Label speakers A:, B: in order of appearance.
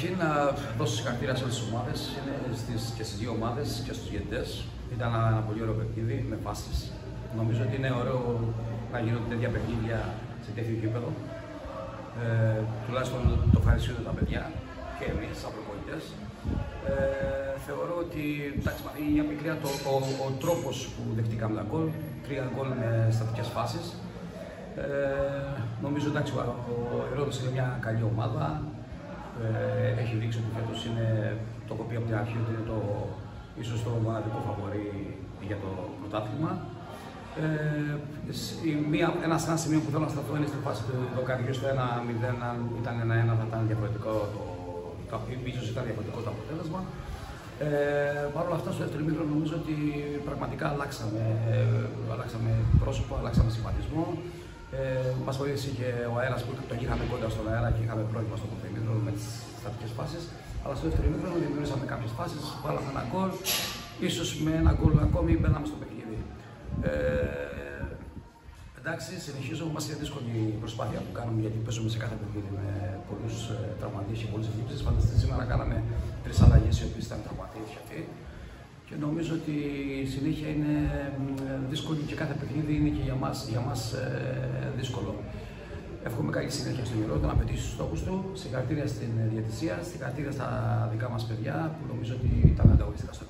A: Καταρχήν, να δώσω συγχαρητήρια σε όλες τις ομάδες και στις δύο ομάδες και στους διαιτητές. Ήταν ένα πολύ ωραίο παιχνίδι με φάσεις. Νομίζω ότι είναι ωραίο να γίνονται τέτοια παιχνίδια σε τέτοιο γήπεδο. Τουλάχιστον το ευχαριστούμε τα παιδιά και εμείς, σαν προπονητές. Θεωρώ ότι η απειλία, ο τρόπος που δεχτήκαμε τα γκολ, 3 γκολ με στατικές φάσεις. Νομίζω εντάξει, ο Ηρώδης είναι μια καλή ομάδα. Έχει δείξει ότι φέτος είναι, το έχω πει από την αρχή, ότι είναι ίσως το μοναδικό φαβορί για το πρωτάθλημα. Ένα σημείο που θέλω να σταθώ είναι στη φάση του δοκαριού στο 1-0. Αν ήταν 1-1 θα ήταν διαφορετικό, ίσως ήταν διαφορετικό το αποτέλεσμα. Παρ' όλα αυτά, στο δεύτερο ημίχρονο νομίζω ότι πραγματικά αλλάξαμε πρόσωπο, αλλάξαμε σχηματισμό. Μας βοήθησε και ο αέρας που τον είχαμε κοντά στον αέρα και είχαμε πρόβλημα στο πρώτο ημίχρονο με τις στατικές φάσεις. Αλλά στο δεύτερο ημίχρονο δημιουργήσαμε κάποιες φάσεις, βάλαμε ένα γκολ. Ίσως με ένα γκολ ακόμη μπαίναμε στο παιχνίδι. Εντάξει, συνεχίζω. Μας είναι δύσκολη η προσπάθεια που κάνουμε, γιατί παίζουμε σε κάθε παιχνίδι με πολλούς τραυματίες και πολλές ελλείψεις. Φανταστείτε, σήμερα κάναμε 3 αλλαγές οι οποίες ήταν τραυματίες και αυτοί. Και νομίζω ότι η συνέχεια είναι δύσκολη και κάθε παιχνίδι είναι και για μας δύσκολο. Εύχομαι καλή συνέχεια στον Ηρώδη, να πετύχει τους στόχους του. Συγχαρητήρια στην διαιτησία, συγχαρητήρια στα δικά μας παιδιά που νομίζω ότι ήταν ανταγωνιστικά στο